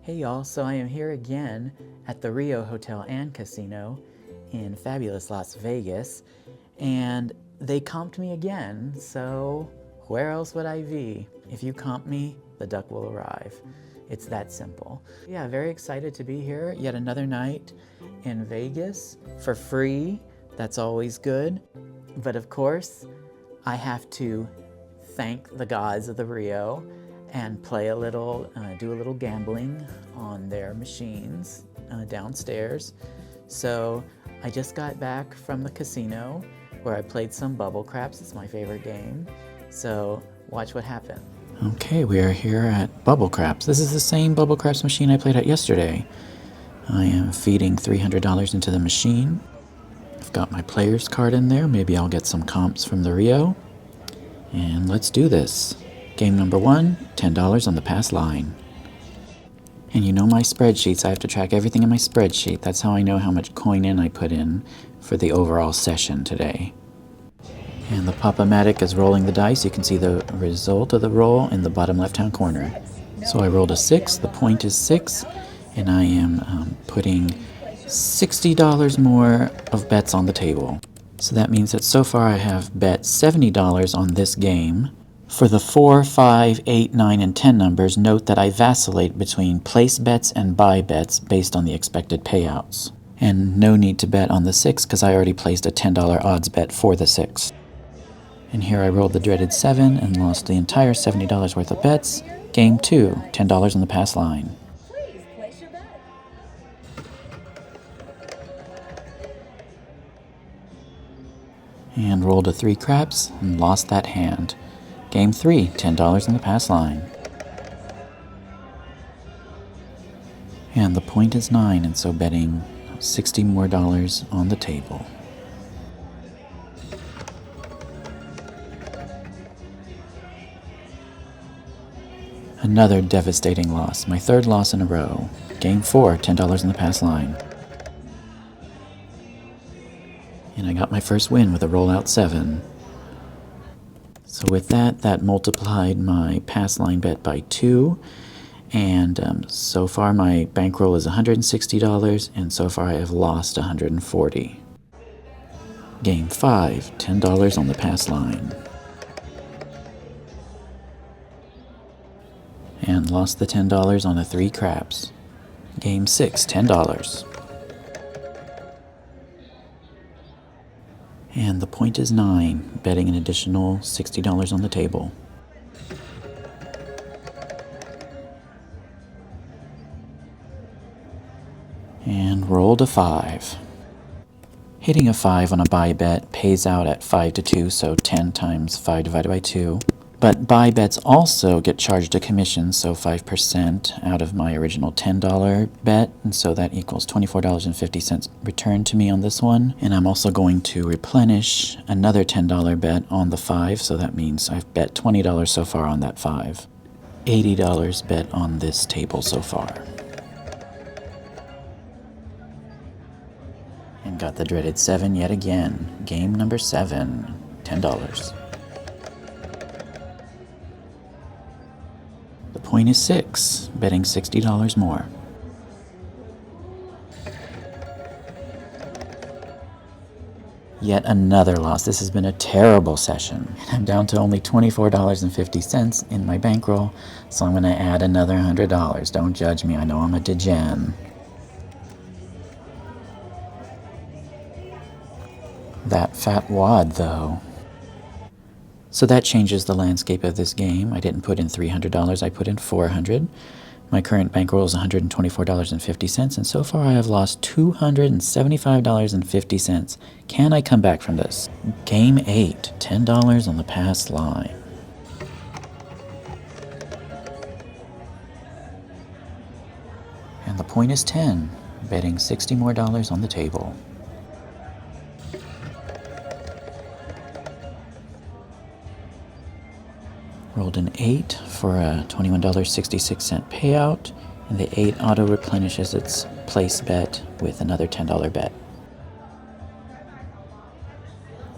Hey y'all, so I am here again at the Rio Hotel and Casino in fabulous Las Vegas, and they comped me again, so where else would I be? If you comp me, the duck will arrive. It's that simple. Yeah, very excited to be here yet another night in Vegas for free. That's always good. But of course, I have to thank the gods of the Rio and play a little, do a little gambling on their machines downstairs. So I just got back from the casino where I played some bubble craps. It's my favorite game. So watch what happened. Okay, we are here at Bubble Craps. This is the same Bubble Craps machine I played at yesterday. I am feeding $300 into the machine. I've got my player's card in there. Maybe I'll get some comps from the Rio. And let's do this. Game number 1, $10 on the pass line. And you know my spreadsheets, I have to track everything in my spreadsheet. That's how I know how much coin in I put in for the overall session today. And the Pop-O-Matic is rolling the dice. You can see the result of the roll in the bottom left-hand corner. So I rolled a 6, the point is 6, and I am putting $60 more of bets on the table. So that means that so far I have bet $70 on this game. For the 4, 5, 8, 9, and 10 numbers, note that I vacillate between place bets and buy bets based on the expected payouts. And no need to bet on the 6 because I already placed a $10 odds bet for the 6. And here I rolled the dreaded 7 and lost the entire $70 worth of bets. Game 2, $10 on the pass line. Please place your bet. And rolled a 3 craps and lost that hand. Game 3, $10 on the pass line. And the point is 9, and so betting $60 more on the table. Another devastating loss, my 3rd loss in a row. Game 4, $10 on the pass line. And I got my first win with a rollout 7. So with that, that multiplied my pass line bet by 2, and so far my bankroll is $160, and so far I have lost $140. Game 5, $10 on the pass line. And lost the $10 on the 3 craps. Game 6, $10. And the point is 9, betting an additional $60 on the table. And rolled a 5. Hitting a 5 on a buy bet pays out at 5 to 2, so 10 times 5 divided by 2. But buy bets also get charged a commission, so 5% out of my original $10 bet, and so that equals $24.50 returned to me on this one. And I'm also going to replenish another $10 bet on the 5, so that means I've bet $20 so far on that 5. $80 bet on this table so far. And got the dreaded 7 yet again. Game number 7, $10. The point is 6, betting $60 more. Yet another loss. This has been a terrible session. I'm down to only $24.50 in my bankroll, so I'm going to add another $100. Don't judge me, I know I'm a degen. That fat wad, though. So that changes the landscape of this game. I didn't put in $300, I put in $400. My current bankroll is $124.50, and so far I have lost $275.50. Can I come back from this? Game 8, $10 on the pass line. And the point is 10, betting $60 more on the table. Rolled an 8 for a $21.66 payout, and the 8 auto replenishes its place bet with another $10 bet.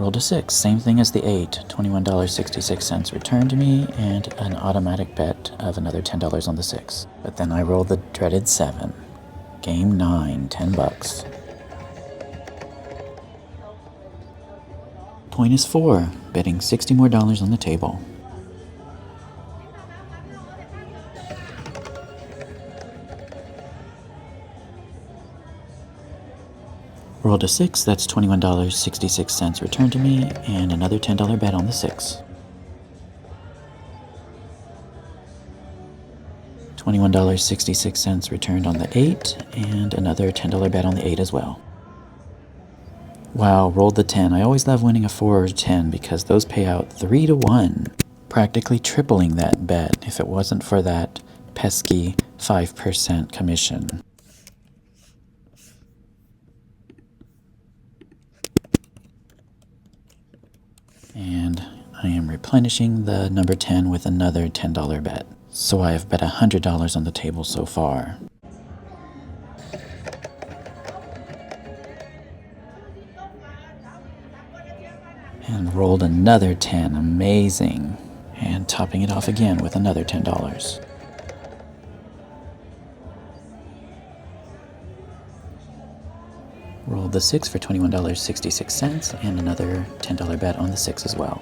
Rolled a 6, same thing as the 8, $21.66 returned to me, and an automatic bet of another $10 on the 6. But then I rolled the dreaded 7. Game 9, 10 bucks. Point is 4, betting $60 more on the table. Rolled a 6, that's $21.66 returned to me, and another $10 bet on the 6. $21.66 returned on the 8, and another $10 bet on the 8 as well. Wow, rolled the 10. I always love winning a 4 or 10 because those pay out 3 to 1, practically tripling that bet if it wasn't for that pesky 5% commission. And I am replenishing the number 10 with another $10 bet. So I have bet $100 on the table so far. And rolled another 10, amazing. And topping it off again with another $10. Rolled the 6 for $21.66 and another $10 bet on the 6 as well.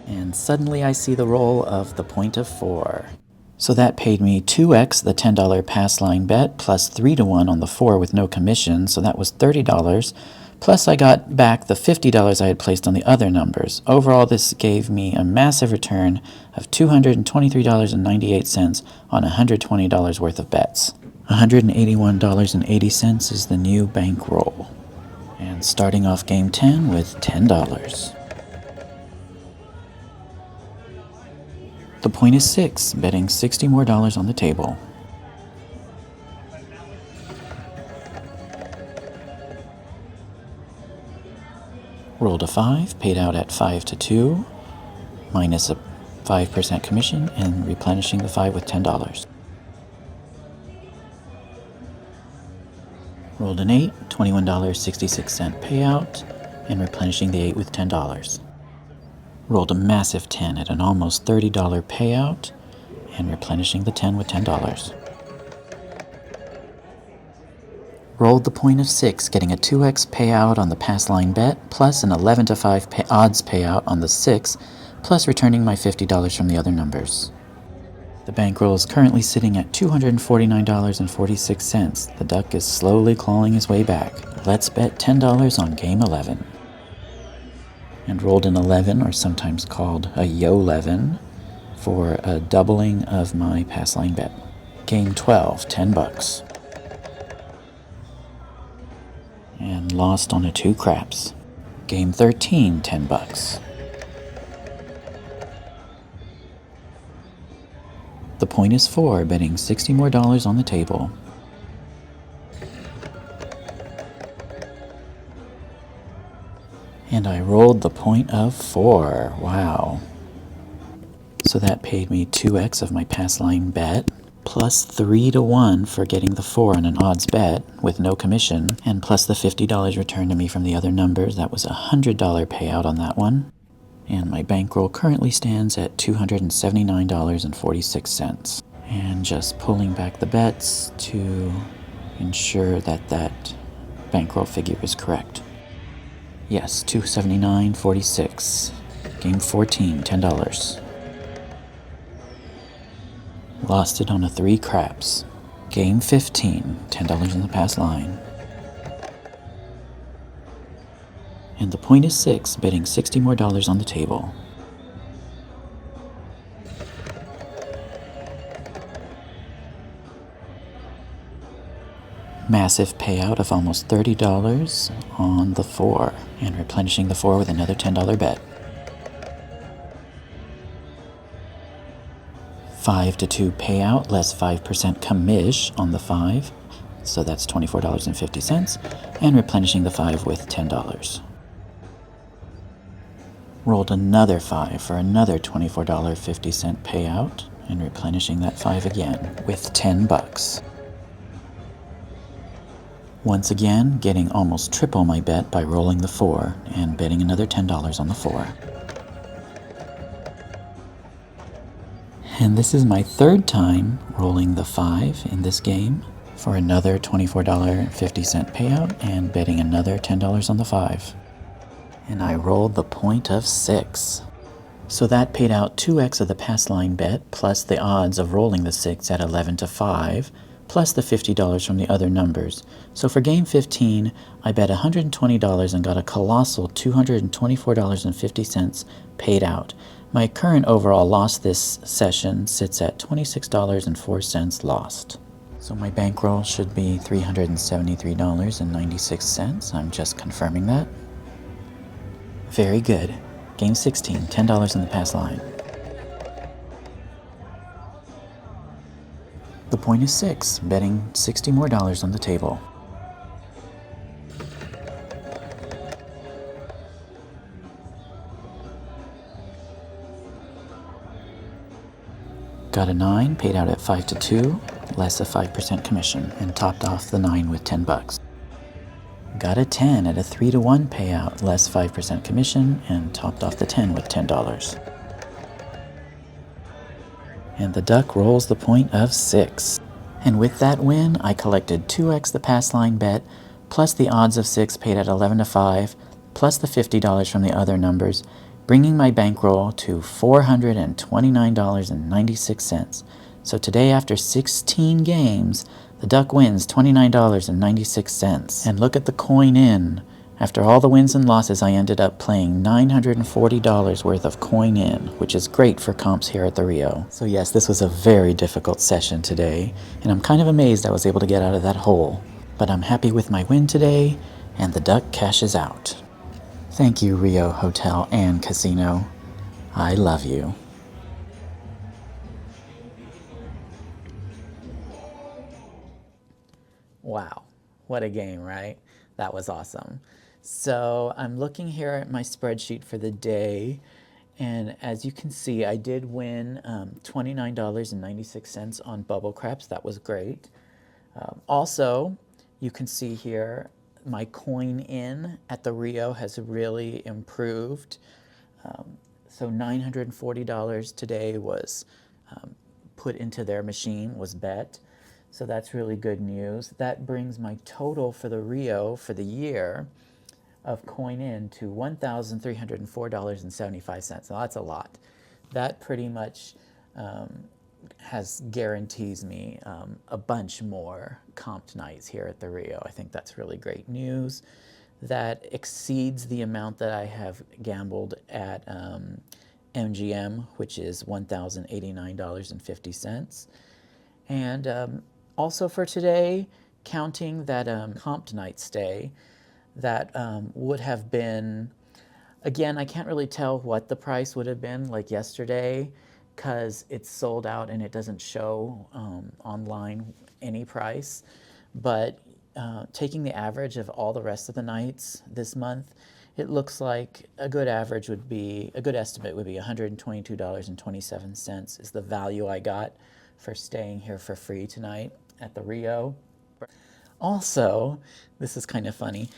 And suddenly I see the roll of the point of 4. So that paid me 2x the $10 pass line bet plus 3 to 1 on the 4 with no commission, so that was $30. Plus I got back the $50 I had placed on the other numbers. Overall, this gave me a massive return of $223.98 on $120 worth of bets. $181.80 is the new bankroll. And starting off game 10 with $10. The point is 6, betting $60 more on the table. Rolled a 5, paid out at 5 to 2, minus a 5% commission, and replenishing the 5 with $10. Rolled an 8, $21.66 payout, and replenishing the 8 with $10. Rolled a massive 10 at an almost $30 payout, and replenishing the 10 with $10. Rolled the point of 6, getting a 2x payout on the pass line bet, plus an 11 to 5 odds payout on the 6, plus returning my $50 from the other numbers. The bankroll is currently sitting at $249.46. The duck is slowly clawing his way back. Let's bet $10 on game 11. And rolled an 11, or sometimes called a yo-11, for a doubling of my pass line bet. Game 12, 10 bucks. And lost on a 2 craps. Game 13, 10 bucks. The point is 4, betting $60 more on the table. And I rolled the point of 4. Wow. So that paid me 2x of my pass line bet, plus 3 to 1 for getting the 4 on an odds bet with no commission, and plus the $50 returned to me from the other numbers. That was a $100 payout on that one. And my bankroll currently stands at $279.46. And just pulling back the bets to ensure that that bankroll figure is correct. Yes, $279.46. Game 14, $10. Lost it on a 3 craps. Game 15, $10 in the pass line. And the point is 6, betting $60 more on the table. Massive payout of almost $30 on the 4, and replenishing the 4 with another $10 bet. 5 to 2 payout, less 5% commish on the 5, so that's $24.50, and replenishing the 5 with $10. Rolled another 5 for another $24.50 payout, and replenishing that 5 again with 10 bucks. Once again, getting almost triple my bet by rolling the 4 and betting another $10 on the 4. And this is my third time rolling the 5 in this game for another $24.50 payout and betting another $10 on the 5. And I rolled the point of 6. So that paid out 2x of the pass line bet, plus the odds of rolling the 6 at 11 to 5, plus the $50 from the other numbers. So for game 15, I bet $120 and got a colossal $224.50 paid out. My current overall loss this session sits at $26.04 lost. So my bankroll should be $373.96. I'm just confirming that. Very good. Game 16, $10 in the pass line. The point is 6, betting $60 more on the table. Got a 9, paid out at 5 to 2, less a 5% commission, and topped off the 9 with $10. Got a 10 at a 3 to 1 payout, less 5% commission, and topped off the 10 with $10. And the duck rolls the point of 6. And with that win, I collected 2x the pass line bet, plus the odds of 6 paid at 11 to 5, plus the $50 from the other numbers, bringing my bankroll to $429.96. So today, after 16 games, the duck wins $29.96. And look at the coin in. After all the wins and losses, I ended up playing $940 worth of coin in, which is great for comps here at the Rio. So yes, this was a very difficult session today, and I'm kind of amazed I was able to get out of that hole. But I'm happy with my win today, and the duck cashes out. Thank you, Rio Hotel and Casino. I love you. Wow, what a game, right? That was awesome. So I'm looking here at my spreadsheet for the day, and as you can see, I did win $29.96 on bubble craps. That was great. Also, you can see here my coin in at the Rio has really improved. So $940 today was put into their machine, was bet. So that's really good news. That brings my total for the Rio for the year of coin in to $1,304.75. Now that's a lot. That pretty much guarantees me a bunch more comp nights here at the Rio. I think that's really great news. That exceeds the amount that I have gambled at MGM, which is $1,089.50. And also for today, counting that comp night stay, that would have been, again, I can't really tell what the price would have been like yesterday because it's sold out and it doesn't show online any price. But taking the average of all the rest of the nights this month, it looks like a good estimate would be $122.27 is the value I got for staying here for free tonight at the Rio. Also, this is kind of funny.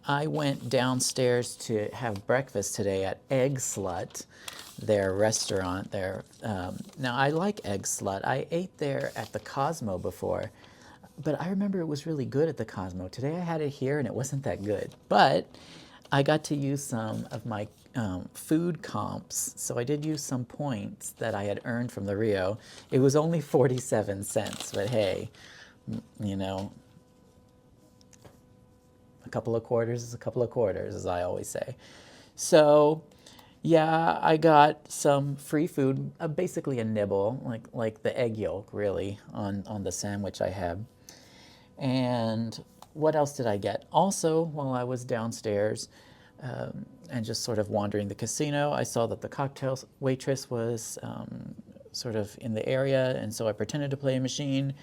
I went downstairs to have breakfast today at Egg Slut, their restaurant there. Now, I like Egg Slut. I ate there at the Cosmo before, but I remember it was really good at the Cosmo. Today I had it here and it wasn't that good. But I got to use some of my food comps, so I did use some points that I had earned from the Rio. It was only 47 cents, but hey, you know, a couple of quarters is a couple of quarters, as I always say. So, yeah, I got some free food, basically a nibble, like the egg yolk, really, on the sandwich I had. And what else did I get? Also, while I was downstairs and just sort of wandering the casino, I saw that the cocktail waitress was sort of in the area, and so I pretended to play a machine,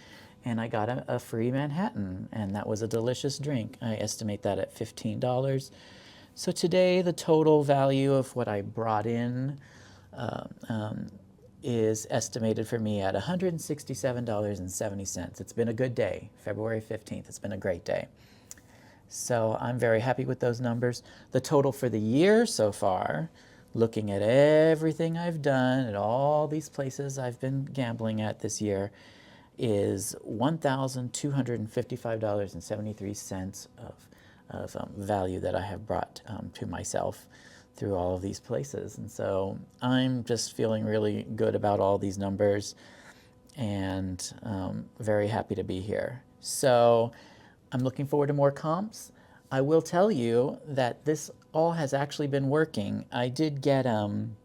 and I got a free Manhattan, and that was a delicious drink. I estimate that at $15. So today, the total value of what I brought in is estimated for me at $167.70. It's been a good day, February 15th. It's been a great day. So I'm very happy with those numbers. The total for the year so far, looking at everything I've done at all these places I've been gambling at this year, is $1,255.73 of value that I have brought to myself through all of these places. And so I'm just feeling really good about all these numbers and very happy to be here. So I'm looking forward to more comps. I will tell you that this all has actually been working. I did get an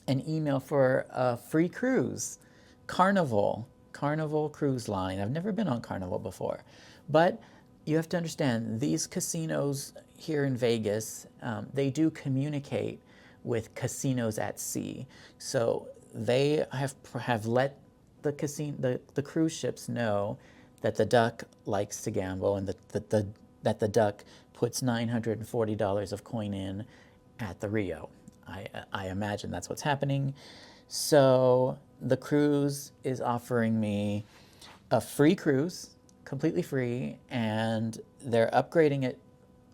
email for a free cruise, Carnival Cruise Line. I've never been on Carnival before, but you have to understand these casinos here in Vegas, they do communicate with casinos at sea. So they have let the cruise ships know that the Duck likes to gamble and that the Duck puts $940 of coin in at the Rio. I imagine that's what's happening. So the cruise is offering me a free cruise, completely free, and they're upgrading it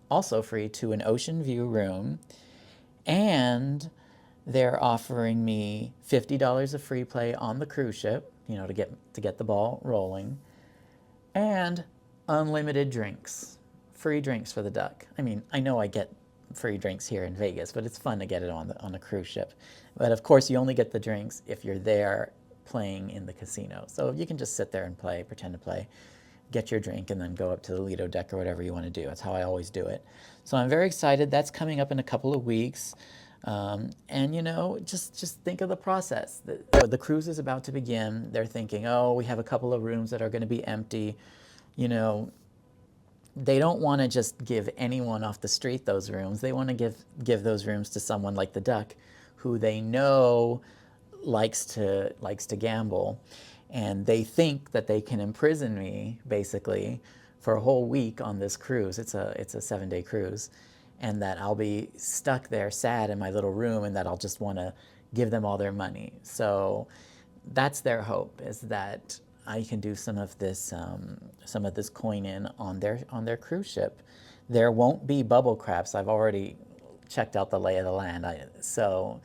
also free to an ocean view room, and they're offering me $50 of free play on the cruise ship, to get the ball rolling, and unlimited drinks, free drinks for the Duck. I mean, I know I get free drinks here in Vegas, but it's fun to get it on a cruise ship. But of course, you only get the drinks if you're there playing in the casino. So you can just sit there and play, pretend to play, get your drink, and then go up to the Lido deck or whatever you want to do. That's how I always do it. So I'm very excited. That's coming up in a couple of weeks. And just think of the process. The cruise is about to begin. They're thinking, oh, we have a couple of rooms that are going to be empty. They don't want to just give anyone off the street those rooms. They want to give those rooms to someone like the Duck, who they know likes to gamble, and they think that they can imprison me basically for a whole week on this cruise. It's a 7-day cruise, and that I'll be stuck there sad in my little room, and that I'll just want to give them all their money. So that's their hope, is that I can do some of this coin in on their cruise ship. There won't be bubble craps. I've already checked out the lay of the land. So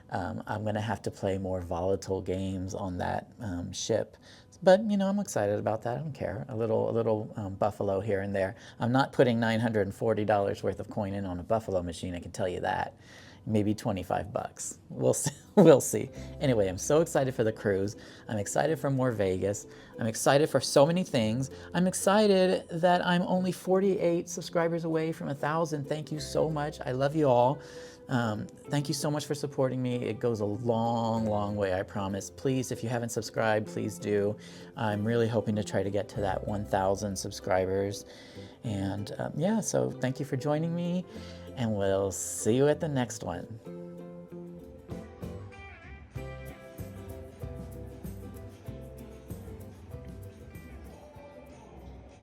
I'm going to have to play more volatile games on that ship. But I'm excited about that. I don't care. A little buffalo here and there. I'm not putting $940 worth of coin in on a buffalo machine. I can tell you that. Maybe 25 bucks. We'll see. We'll see. Anyway, I'm so excited for the cruise. I'm excited for more Vegas. I'm excited for so many things. I'm excited that I'm only 48 subscribers away from 1,000. Thank you so much. I love you all. Thank you so much for supporting me. It goes a long, long way, I promise. Please, if you haven't subscribed, please do. I'm really hoping to try to get to that 1,000 subscribers. And yeah, so thank you for joining me, and we'll see you at the next one.